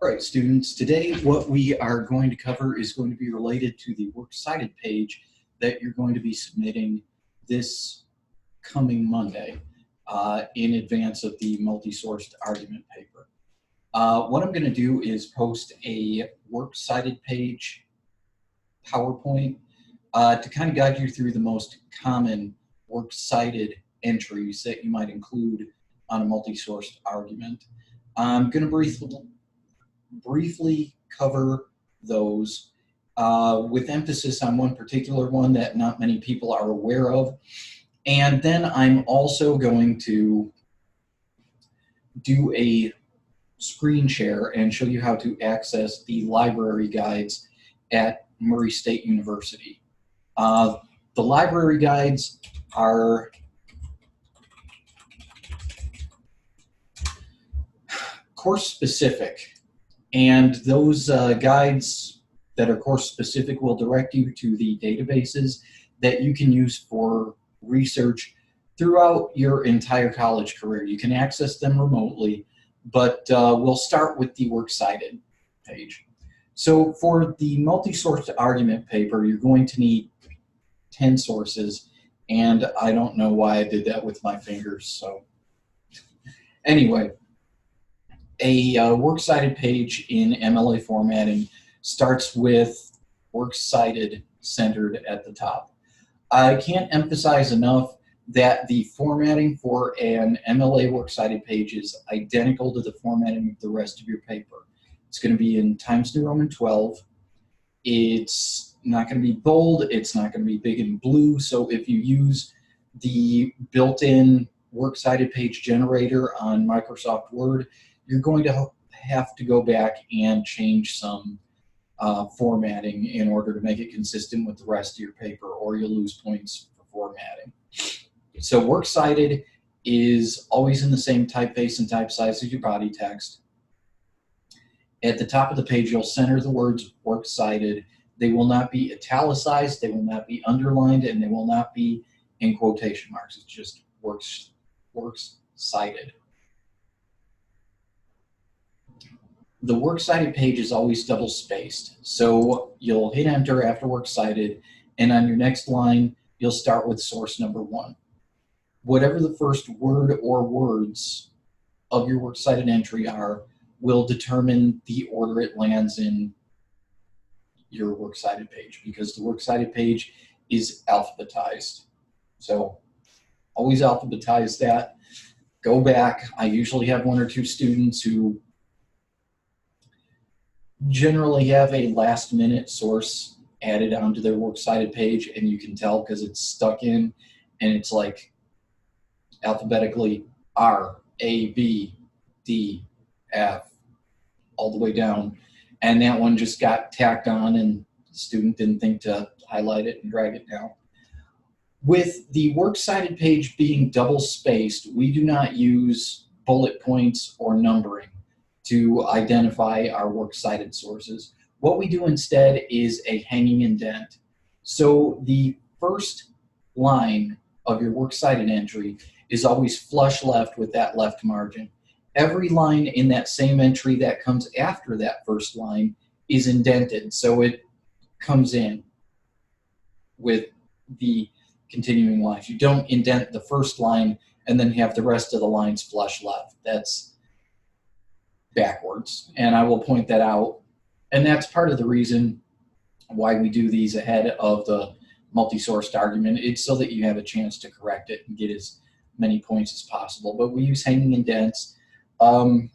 All right, students, today what we are going to cover is going to be related to the works cited page that you're going to be submitting this coming Monday in advance of the multi-sourced argument paper. What I'm going to do is post a works cited page PowerPoint to kind of guide you through the most common works cited entries that you might include on a multi-sourced argument. I'm going to briefly cover those with emphasis on one particular one that not many people are aware of. And then I'm also going to do a screen share and show you how to access the library guides at Murray State University. The library guides are course specific. And those guides that are course specific will direct you to the databases that you can use for research throughout your entire college career. You can access them remotely, but we'll start with the works cited page. So for the multi-sourced argument paper, you're going to need 10 sources, and I don't know why I did that with my fingers. So anyway. A works cited page in MLA formatting starts with works cited centered at the top. I can't emphasize enough that the formatting for an MLA works cited page is identical to the formatting of the rest of your paper. It's going to be in Times New Roman 12. It's not going to be bold. It's not going to be big and blue. So if you use the built-in works cited page generator on Microsoft Word, you're going to have to go back and change some formatting in order to make it consistent with the rest of your paper, or you'll lose points for formatting. So works cited is always in the same typeface and type size as your body text. At the top of the page, you'll center the words works cited. They will not be italicized, they will not be underlined, and they will not be in quotation marks. It's just works cited. The works cited page is always double spaced. So you'll hit enter after works cited, and on your next line, you'll start with source number 1. Whatever the first word or words of your works cited entry are will determine the order it lands in your works cited page, because the works cited page is alphabetized. So always alphabetize that. Go back. I usually have 1 or 2 students who generally have a last-minute source added onto their works cited page, and you can tell because it's stuck in, and it's like alphabetically R, A, B, D, F, all the way down. And that one just got tacked on, and the student didn't think to highlight it and drag it down. With the works cited page being double-spaced, we do not use bullet points or numbering to identify our works cited sources. What we do instead is a hanging indent. So the first line of your works cited entry is always flush left with that left margin. Every line in that same entry that comes after that first line is indented, so it comes in with the continuing lines. You don't indent the first line and then have the rest of the lines flush left. That's backwards, and I will point that out. And that's part of the reason why we do these ahead of the multi-sourced argument. It's so that you have a chance to correct it and get as many points as possible. But we use hanging indents. For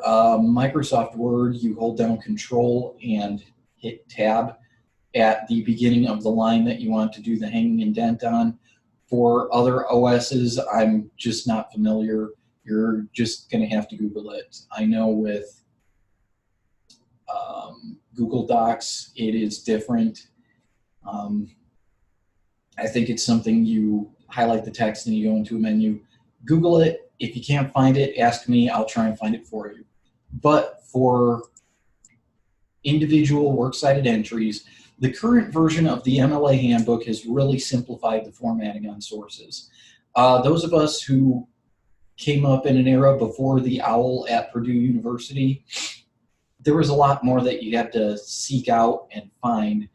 Microsoft Word, you hold down Control and hit Tab at the beginning of the line that you want to do the hanging indent on. For other OSs, I'm just not familiar. You're just going to have to Google it. I know with Google Docs, it is different. I think it's something you highlight the text and you go into a menu. Google it. If you can't find it, ask me. I'll try and find it for you. But for individual works cited entries, the current version of the MLA handbook has really simplified the formatting on sources. Those of us who came up in an era before the OWL at Purdue University, there was a lot more that you had to seek out and find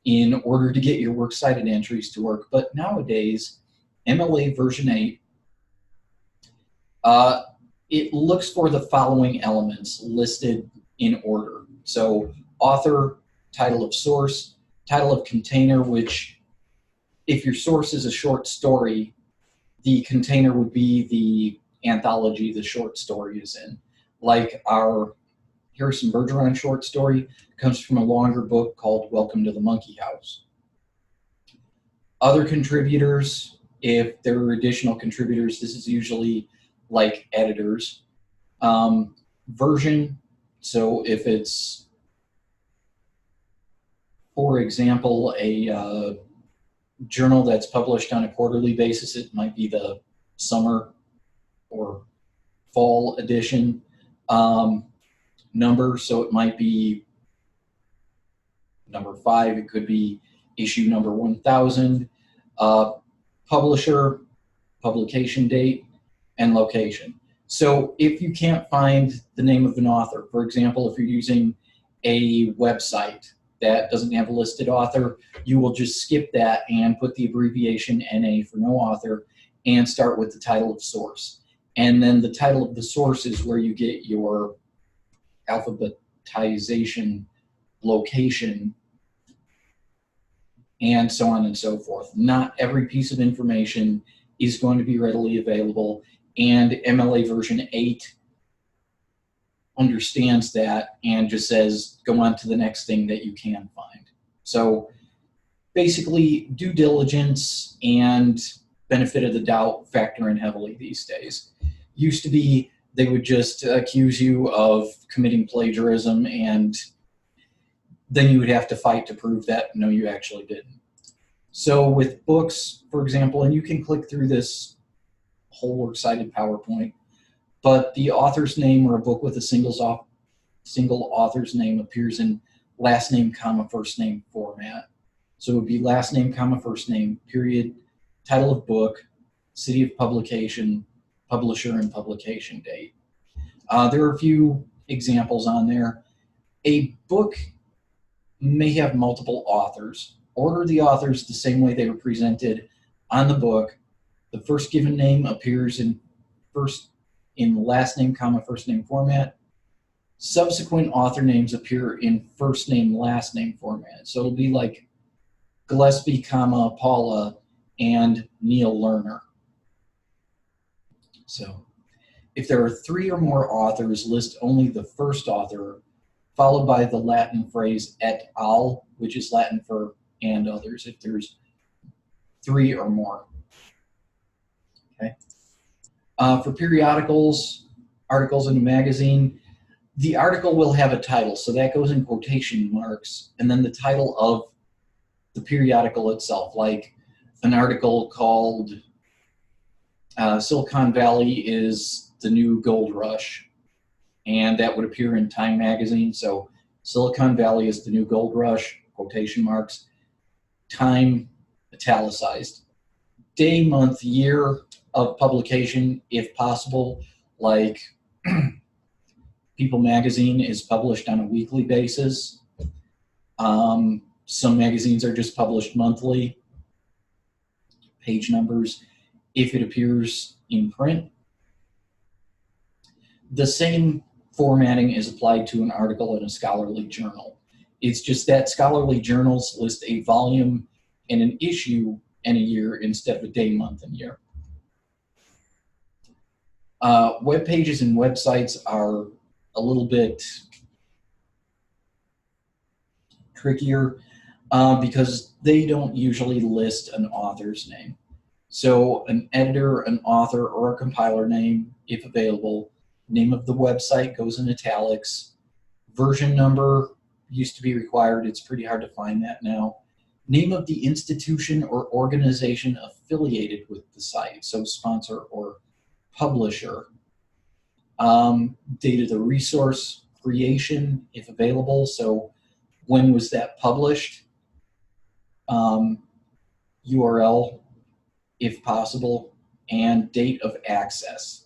in order to get your works cited entries to work. But nowadays, MLA version 8, it looks for the following elements listed in order. So author, title of source, title of container, which if your source is a short story, the container would be the anthology the short story is in. Like our Harrison Bergeron short story comes from a longer book called Welcome to the Monkey House. Other contributors, if there are additional contributors, this is usually like editors. Version, so if it's, for example, a journal that's published on a quarterly basis, it might be the summer or fall edition. Number, so it might be number 5, it could be issue number 1000, publisher, publication date, and location. So if you can't find the name of an author, for example, if you're using a website that doesn't have a listed author, you will just skip that and put the abbreviation NA for no author and start with the title of source. And then the title of the source is where you get your alphabetization location and so on and so forth. Not every piece of information is going to be readily available, and MLA version 8 understands that and just says go on to the next thing that you can find. So basically due diligence and benefit of the doubt factor in heavily these days. Used to be they would just accuse you of committing plagiarism, and then you would have to fight to prove that no, you actually didn't. So with books, for example, and you can click through this whole works cited PowerPoint, but the author's name or a book with a single author's name appears in last name, comma, first name format. So it would be last name, comma, first name, period, title of book, city of publication, publisher, and publication date. There are a few examples on there. A book may have multiple authors. Order the authors the same way they were presented on the book. The first given name appears in last name, comma, first name format. Subsequent author names appear in first name, last name format. So it'll be like Gillespie, comma, Paula, and Neil Lerner. So if there are 3 or more authors, list only the first author, followed by the Latin phrase et al., which is Latin for and others, if there's 3 or more. Okay. For periodicals, articles in a magazine, the article will have a title, so that goes in quotation marks, and then the title of the periodical itself, like an article called Silicon Valley is the new gold rush, and that would appear in Time magazine. So Silicon Valley is the new gold rush, quotation marks, time italicized, day, month, year of publication if possible, like People magazine is published on a weekly basis. Some magazines are just published monthly. Page numbers if it appears in print. The same formatting is applied to an article in a scholarly journal. It's just that scholarly journals list a volume and an issue and a year instead of a day, month, and year. Web pages and websites are a little bit trickier because they don't usually list an author's name. So an editor, an author, or a compiler name, if available. Name of the website goes in italics. Version number used to be required. It's pretty hard to find that now. Name of the institution or organization affiliated with the site, so sponsor or publisher. Date of the resource creation, if available, so when was that published? URL, if possible, and date of access.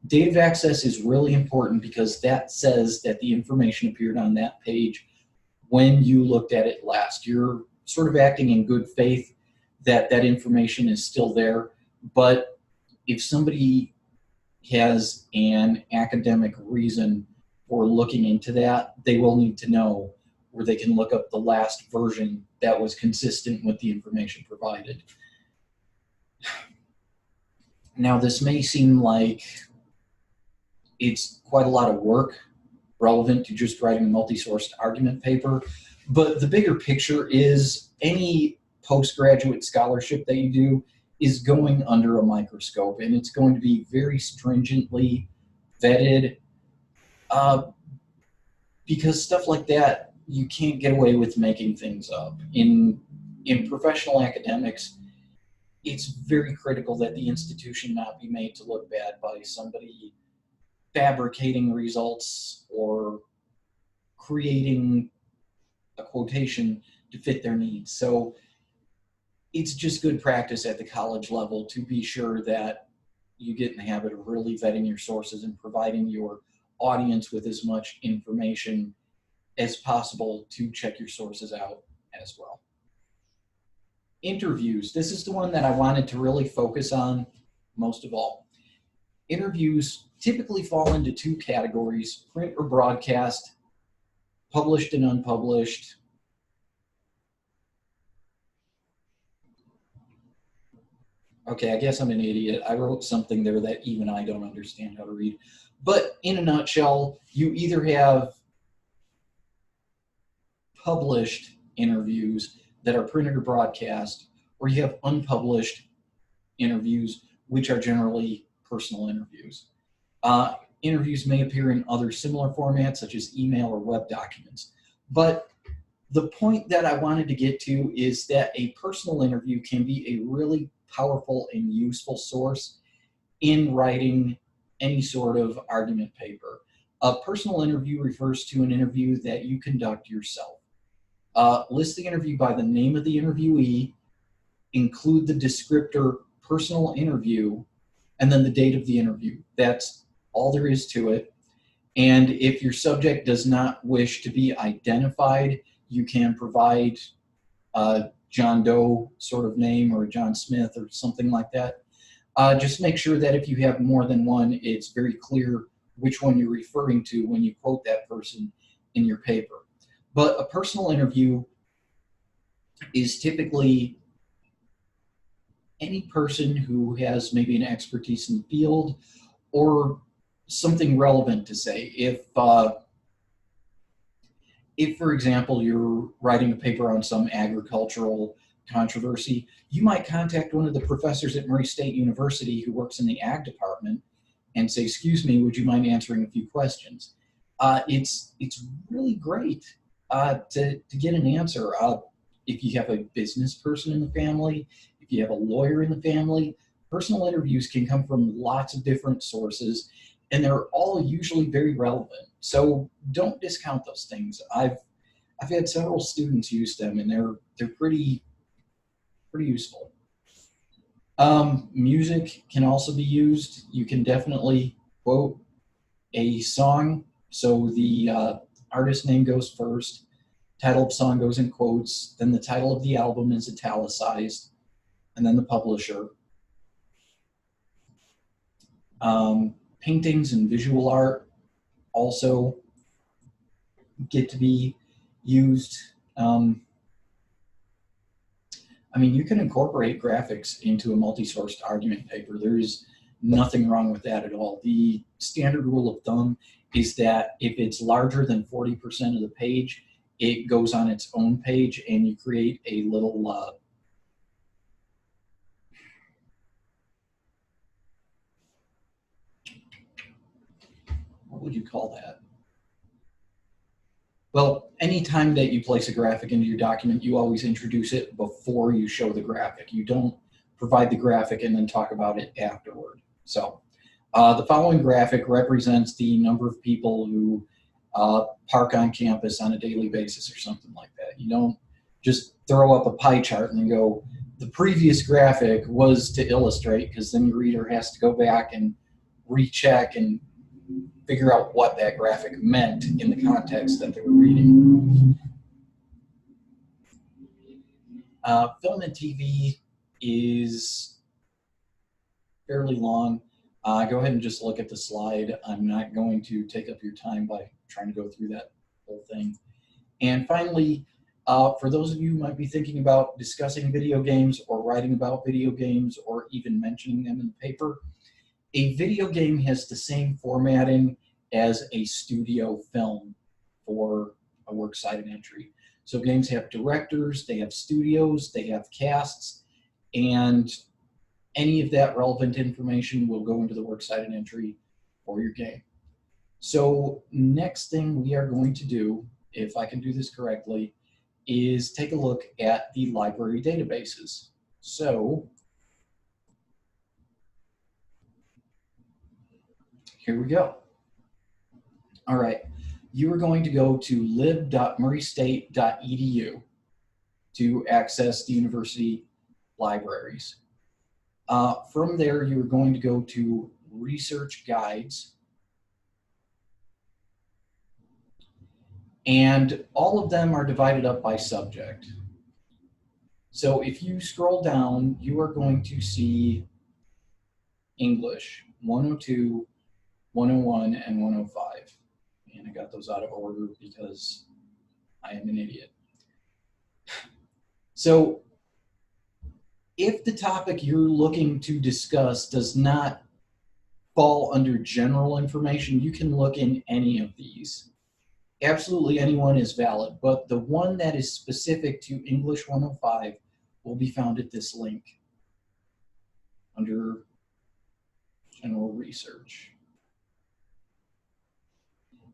Date of access is really important because that says that the information appeared on that page when you looked at it last. You're sort of acting in good faith that that information is still there. But if somebody has an academic reason for looking into that, they will need to know where they can look up the last version that was consistent with the information provided. Now, this may seem like it's quite a lot of work relevant to just writing a multi-sourced argument paper, but the bigger picture is any postgraduate scholarship that you do is going under a microscope, and it's going to be very stringently vetted, because stuff like that, you can't get away with making things up. In professional academics, it's very critical that the institution not be made to look bad by somebody fabricating results or creating a quotation to fit their needs. So it's just good practice at the college level to be sure that you get in the habit of really vetting your sources and providing your audience with as much information as possible to check your sources out as well. Interviews. This is the one that I wanted to really focus on most of all. Interviews typically fall into two categories: print or broadcast, published and unpublished. Okay, I guess I'm an idiot. I wrote something there that even I don't understand how to read. But in a nutshell, you either have published interviews that are printed or broadcast, or you have unpublished interviews, which are generally personal interviews. Interviews may appear in other similar formats, such as email or web documents. But the point that I wanted to get to is that a personal interview can be a really powerful and useful source in writing any sort of argument paper. A personal interview refers to an interview that you conduct yourself. List the interview by the name of the interviewee, include the descriptor personal interview, and then the date of the interview. That's all there is to it. And if your subject does not wish to be identified, you can provide a John Doe sort of name or John Smith or something like that. Just make sure that if you have more than one, it's very clear which one you're referring to when you quote that person in your paper. But a personal interview is typically any person who has maybe an expertise in the field or something relevant to say. If, for example, you're writing a paper on some agricultural controversy, you might contact one of the professors at Murray State University who works in the ag department and say, "Excuse me, would you mind answering a few questions?" It's really great to get an answer. If you have a business person in the family, if you have a lawyer in the family, personal interviews can come from lots of different sources, and they're all usually very relevant. So don't discount those things. I've had several students use them, and they're pretty useful. Music can also be used. You can definitely quote a song, so the artist name goes first, title of song goes in quotes, then the title of the album is italicized, and then the publisher. Paintings and visual art also get to be used. I mean, you can incorporate graphics into a multi-sourced argument paper. There's nothing wrong with that at all. The standard rule of thumb is that if it's larger than 40% of the page, it goes on its own page, and you create a little, what would you call that? Well, anytime that you place a graphic into your document, you always introduce it before you show the graphic. You don't provide the graphic and then talk about it afterward. So the following graphic represents the number of people who park on campus on a daily basis or something like that. You don't just throw up a pie chart and then go, the previous graphic was to illustrate, because then your reader has to go back and recheck and figure out what that graphic meant in the context that they were reading. Film and TV is fairly long. Go ahead and just look at the slide. I'm not going to take up your time by trying to go through that whole thing. And finally, for those of you who might be thinking about discussing video games or writing about video games or even mentioning them in the paper, a video game has the same formatting as a studio film for a works cited entry. So games have directors, they have studios, they have casts, and any of that relevant information will go into the works cited entry for your game. So next thing we are going to do, if I can do this correctly, is take a look at the library databases. So here we go. All right, you are going to go to lib.murraystate.edu to access the university libraries. From there, you're going to go to research guides. And all of them are divided up by subject. So if you scroll down, you are going to see English 102, 101, and 105. And I got those out of order because I am an idiot. So if the topic you're looking to discuss does not fall under general information, you can look in any of these. Absolutely anyone is valid, but the one that is specific to English 105 will be found at this link under general research.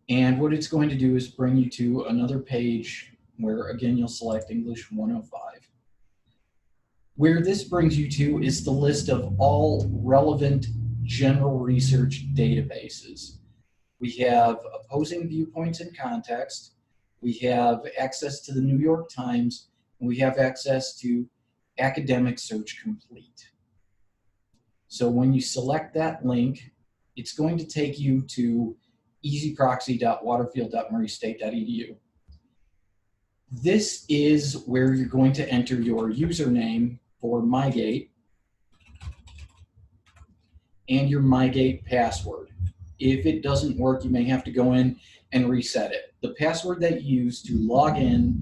And what it's going to do is bring you to another page where, again, you'll select English 105. Where this brings you to is the list of all relevant general research databases. We have opposing viewpoints and context. We have access to the New York Times, and we have access to Academic Search Complete. So when you select that link, it's going to take you to easyproxy.waterfield.murraystate.edu. This is where you're going to enter your username for MyGate and your MyGate password. If it doesn't work, you may have to go in and reset it. The password that you use to log in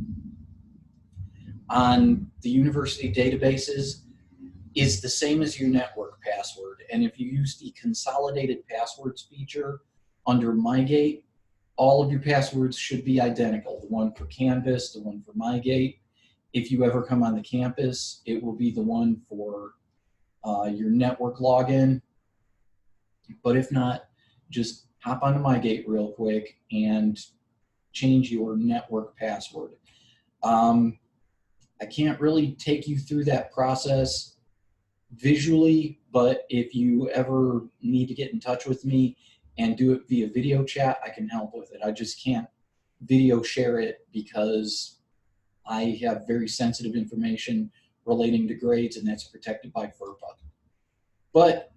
on the university databases is the same as your network password. And if you use the consolidated passwords feature under MyGate, all of your passwords should be identical. The one for Canvas, the one for MyGate. If you ever come on the campus, it will be the one for your network login. But if not, just hop onto MyGate real quick and change your network password. I can't really take you through that process visually, but if you ever need to get in touch with me and do it via video chat, I can help with it. I just can't video share it because I have very sensitive information relating to grades, and that's protected by FERPA. But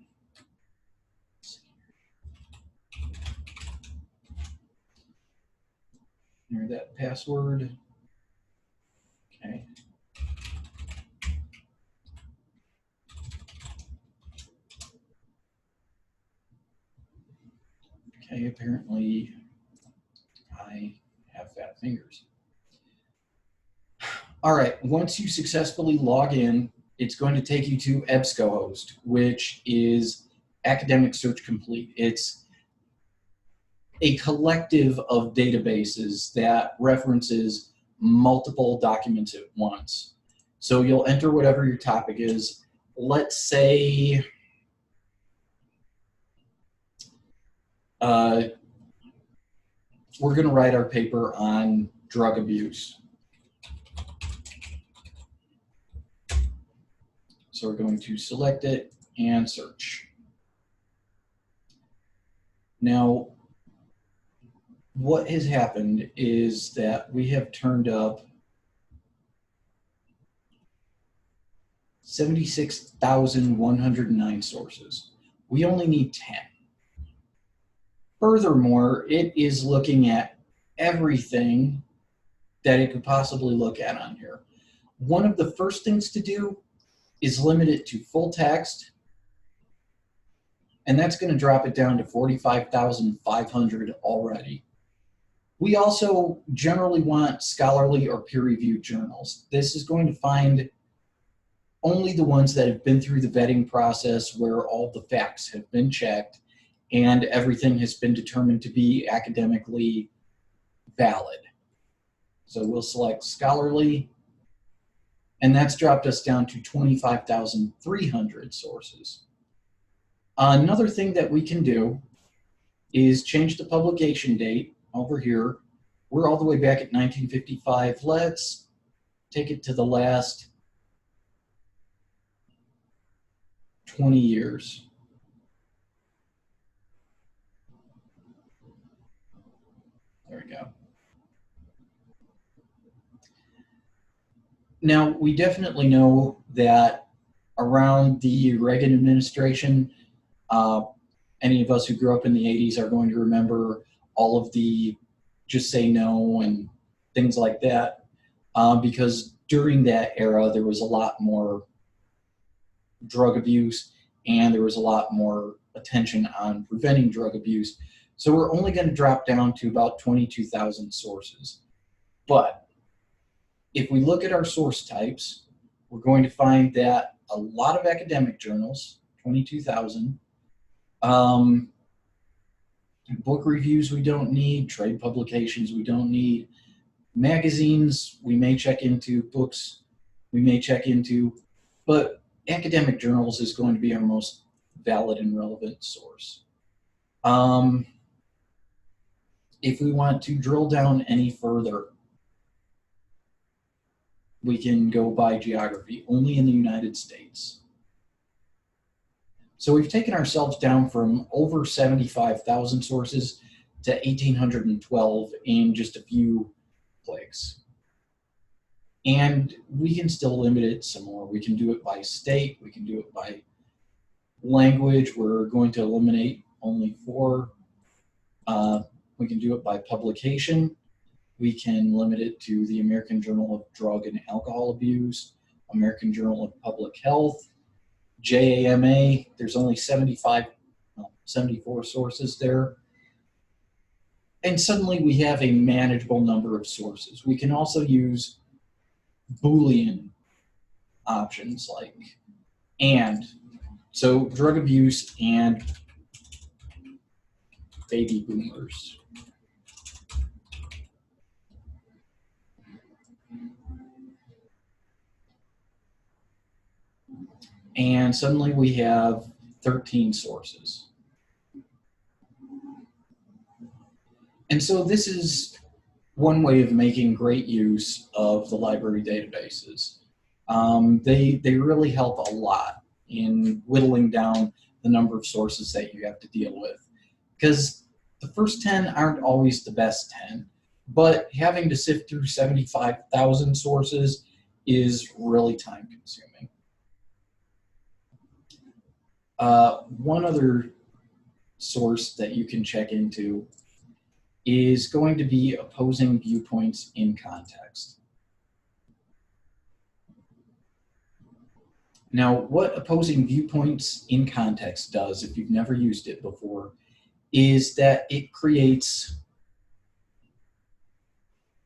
enter that password. Okay. Okay, apparently I have fat fingers. All right, once you successfully log in, it's going to take you to EBSCOhost, which is Academic Search Complete. It's a collective of databases that references multiple documents at once. So you'll enter whatever your topic is. Let's say we're going to write our paper on drug abuse. So we're going to select it and search. Now, what has happened is that we have turned up 76,109 sources. We only need 10. Furthermore, it is looking at everything that it could possibly look at on here. One of the first things to do is limit it to full text, and that's going to drop it down to 45,500 already. We also generally want scholarly or peer-reviewed journals. This is going to find only the ones that have been through the vetting process where all the facts have been checked and everything has been determined to be academically valid. So we'll select scholarly, and that's dropped us down to 25,300 sources. Another thing that we can do is change the publication date over here. We're all the way back at 1955. Let's take it to the last 20 years. There we go. Now, we definitely know that around the Reagan administration, any of us who grew up in the 80s are going to remember all of the just say no and things like that, because during that era, there was a lot more drug abuse and there was a lot more attention on preventing drug abuse. So we're only going to drop down to about 22,000 sources. But if we look at our source types, we're going to find that a lot of academic journals, 22,000, book reviews we don't need, trade publications we don't need, magazines we may check into, books we may check into, but academic journals is going to be our most valid and relevant source. If we want to drill down any further, we can go by geography, only in the United States. So we've taken ourselves down from over 75,000 sources to 1,812 in just a few clicks. And we can still limit it some more. We can do it by state, we can do it by language. We're going to eliminate only 4. We can do it by publication. We can limit it to the American Journal of Drug and Alcohol Abuse, American Journal of Public Health, JAMA. There's only 74 sources there. And suddenly we have a manageable number of sources. We can also use Boolean options like and. So drug abuse and baby boomers. And suddenly we have 13 sources. And so this is one way of making great use of the library databases. They really help a lot in whittling down the number of sources that you have to deal with. Because the first 10 aren't always the best 10, but having to sift through 75,000 sources is really time consuming. One other source that you can check into is going to be opposing viewpoints in context. Now, what opposing viewpoints in context does, if you've never used it before, is that it creates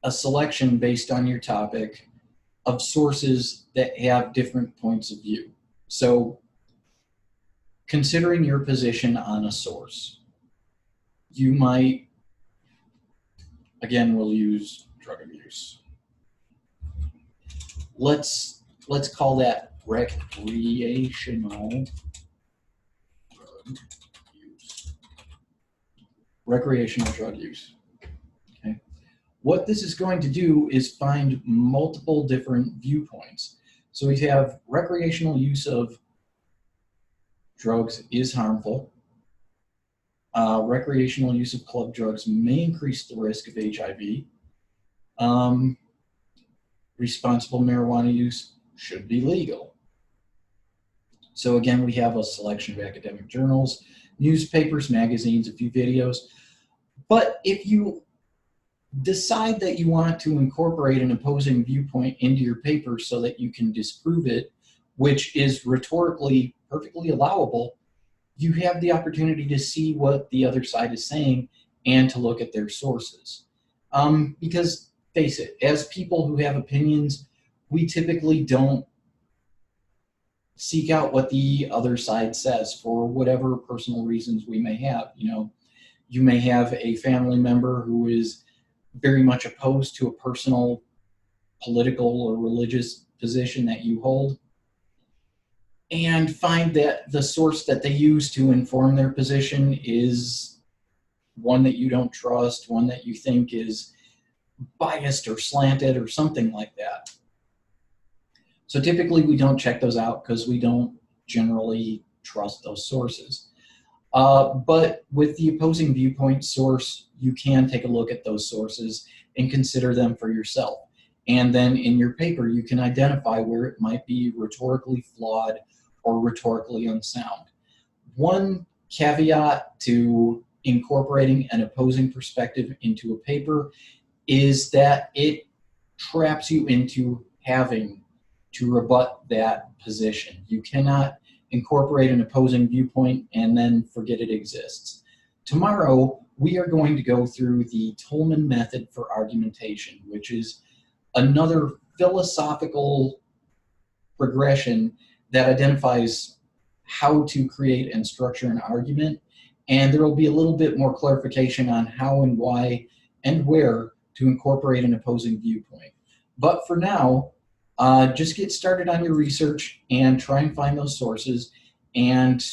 a selection based on your topic of sources that have different points of view. So, considering your position on a source, you might, again, we'll use drug abuse. Let's call that recreational drug use. Recreational drug use. Okay. What this is going to do is find multiple different viewpoints. So we have recreational use of drugs is harmful. Recreational use of club drugs may increase the risk of HIV. Responsible marijuana use should be legal. So again, we have a selection of academic journals. newspapers, magazines, a few videos. But if you decide that you want to incorporate an opposing viewpoint into your paper so that you can disprove it, which is rhetorically perfectly allowable, you have the opportunity to see what the other side is saying and to look at their sources. Because face it, as people who have opinions, we typically don't seek out what the other side says for whatever personal reasons we may have. You know, you may have a family member who is very much opposed to a personal political or religious position that you hold, and find that the source that they use to inform their position is one that you don't trust, one that you think is biased or slanted or something like that. So typically we don't check those out because we don't generally trust those sources. But with the opposing viewpoint source, you can take a look at those sources and consider them for yourself. And then in your paper, you can identify where it might be rhetorically flawed or rhetorically unsound. One caveat to incorporating an opposing perspective into a paper is that it traps you into having to rebut that position. You cannot incorporate an opposing viewpoint and then forget it exists. Tomorrow, we are going to go through the Tolman method for argumentation, which is another philosophical progression that identifies how to create and structure an argument. And there will be a little bit more clarification on how and why and where to incorporate an opposing viewpoint. But for now, just get started on your research and try and find those sources. And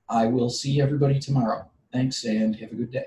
I will see everybody tomorrow. Thanks and have a good day.